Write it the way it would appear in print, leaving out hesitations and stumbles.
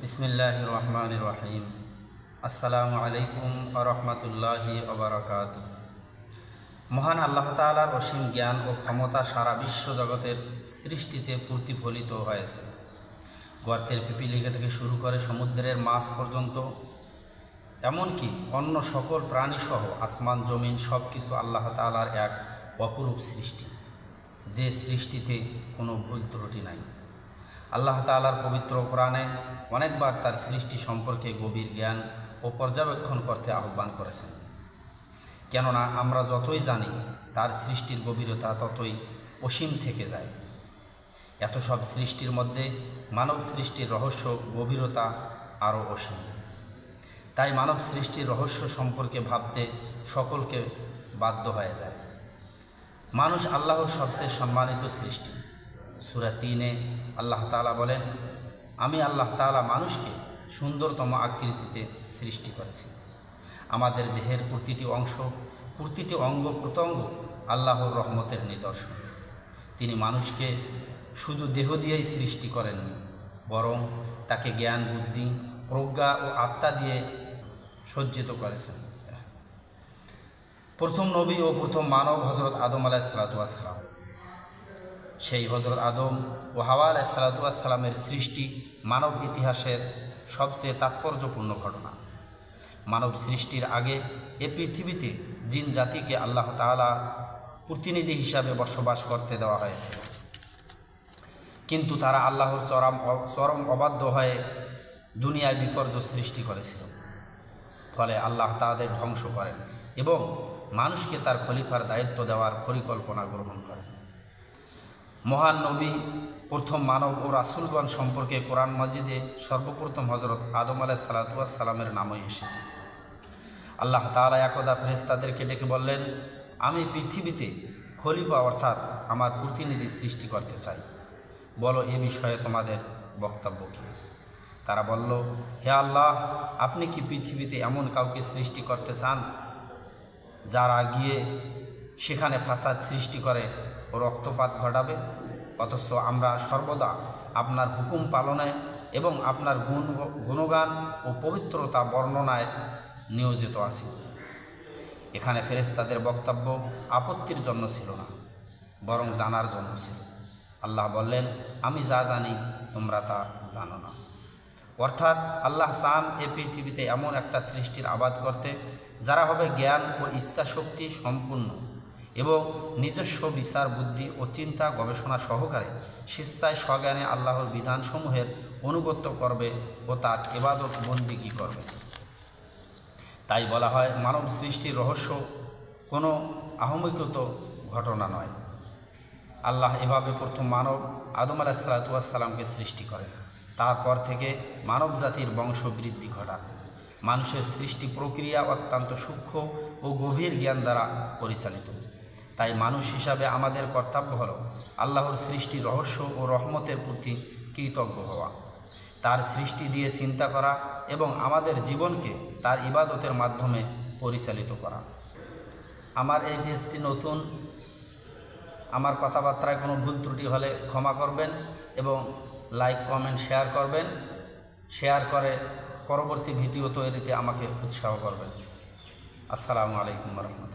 বিসমিল্লাহির রহমানির রহিম। আসসালামু আলাইকুম ওয়া রাহমাতুল্লাহি ওয়া বারাকাতুহু। মহান আল্লাহ তাআলার অসীম জ্ঞান ও ক্ষমতা সারা বিশ্ব জগতের সৃষ্টিতে প্রতিফলিত হয়েছে। গর্তের পিপিলিকা থেকে শুরু করে সমুদ্রের মাছ পর্যন্ত, এমনকি অন্য সকল প্রাণীসহ আসমান জমিন সব কিছু আল্লাহ তাআলার এক অপরূপ সৃষ্টি, যে সৃষ্টিতে কোনো ভুল ত্রুটি নাই। আল্লাহ তাআলার পবিত্র কোরআনে অনেকবার তার সৃষ্টি সম্পর্কে গভীর জ্ঞান ও পর্যবেক্ষণ করতে আহ্বান করেছেন। কেননা আমরা যতই জানি তার সৃষ্টির গভীরতা ততই অসীম থেকে যায়। এত সব সৃষ্টির মধ্যে মানব সৃষ্টির রহস্য গভীরতা আরও অসীম। তাই মানব সৃষ্টির রহস্য সম্পর্কে ভাবতে সকলকে বাধ্য হয়ে যায়। মানুষ আল্লাহর সবচেয়ে সম্মানিত সৃষ্টি। সূরা ৩-এ আল্লাহ তাআলা বলেন, আমি আল্লাহ তাআলা মানুষকে সুন্দরতম আকৃতিতে সৃষ্টি করেছি। আমাদের দেহের প্রতিটি অংশ, প্রতিটি অঙ্গ প্রত্যঙ্গ আল্লাহর রহমতের নিদর্শন। তিনি মানুষকে শুধু দেহ দিয়েই সৃষ্টি করেননি, বরং তাকে জ্ঞান, বুদ্ধি, প্রজ্ঞা ও আত্মা দিয়ে সজ্জিত করেছেন। প্রথম নবী ও প্রথম মানব হযরত আদম আলাইহিসসালাতু ওয়াস সালাম। সেই হযরত আদম ও হাওয়া আলাইহিসসালাতু ওয়াস সালামের সৃষ্টি মানব ইতিহাসের সবচেয়ে তাৎপর্যপূর্ণ ঘটনা। মানব সৃষ্টির আগে এ পৃথিবীতে জিন জাতিকে আল্লাহ তাআলা প্রতিনিধি হিসাবে বসবাস করতে দেওয়া হয়েছিল, কিন্তু তারা আল্লাহর চরম অবাধ্য হয়ে দুনিয়ায় বিপর্যয় সৃষ্টি করেছিল। ফলে আল্লাহ তাদের ধ্বংস করেন এবং মানুষকে তার খলিফার দায়িত্ব দেওয়ার পরিকল্পনা গ্রহণ করেন। মহান নবী, প্রথম মানব ও রাসূলগণ সম্পর্কে কোরআন মাজিদে সর্বপ্রথম হযরত আদম আলাইহিসসালাতু ওয়াস সালামের নামই এসেছে। আল্লাহ তাআলা একদা ফেরেশতাদেরকে ডেকে বললেন, আমি পৃথিবীতে খলিফা অর্থাৎ আমার প্রতিনিধি সৃষ্টি করতে চাই, বলো এ বিষয়ে তোমাদের বক্তব্য কী? তারা বলল, হে আল্লাহ, আপনি কি পৃথিবীতে এমন কাউকে সৃষ্টি করতে চান যারা গিয়ে সেখানে ফাসাদ সৃষ্টি করে ও রক্তপাত ঘটাবে? অথচ আমরা সর্বদা আপনার হুকুম পালনে এবং আপনার গুণগান ও পবিত্রতা বর্ণনায় নিয়োজিত আছি। এখানে ফেরেশতাদের বক্তব্য আপত্তির জন্য ছিল না, বরং জানার জন্য ছিল। আল্লাহ বললেন, আমি যা জানি তোমরা তা জানো না। অর্থাৎ আল্লাহ চান এ পৃথিবীতে এমন একটা সৃষ্টির আবাদ করতে যারা হবে জ্ঞান ও ইচ্ছা শক্তি সম্পূর্ণ এবং নিজস্ব বিচার, বুদ্ধি ও চিন্তা গবেষণা সহকারে স্বেচ্ছায় স্বজ্ঞানে আল্লাহর বিধানসমূহের অনুগত্য করবে ও তার ইবাদত বন্দেগী করবে। তাই বলা হয়, মানব সৃষ্টির রহস্য কোনো আহম্মকীয় ঘটনা নয়। আল্লাহ এভাবে প্রথম মানব আদম আলাইহিসসালাতু ওয়াস সালামকে সৃষ্টি করেন। তারপর থেকে মানব জাতির বংশবৃদ্ধি ঘটান। মানুষের সৃষ্টি প্রক্রিয়া অত্যন্ত সূক্ষ্ম ও গভীর জ্ঞান দ্বারা পরিচালিত। তাই মানুষ হিসাবে আমাদের কর্তব্য হল আল্লাহর সৃষ্টির রহস্য ও রহমতের প্রতি কৃতজ্ঞ হওয়া, তার সৃষ্টি দিয়ে চিন্তা করা এবং আমাদের জীবনকে তার ইবাদতের মাধ্যমে পরিচালিত করা। আমার এই পেজটি নতুন, আমার কথাবার্তায় কোনো ভুল ত্রুটি হলে ক্ষমা করবেন এবং লাইক, কমেন্ট, শেয়ার করবেন। শেয়ার করে পরবর্তী ভিডিও তৈরিতে আমাকে উৎসাহ করবেন। আসসালামু আলাইকুম ওয়া রাহমাতুল্লাহ।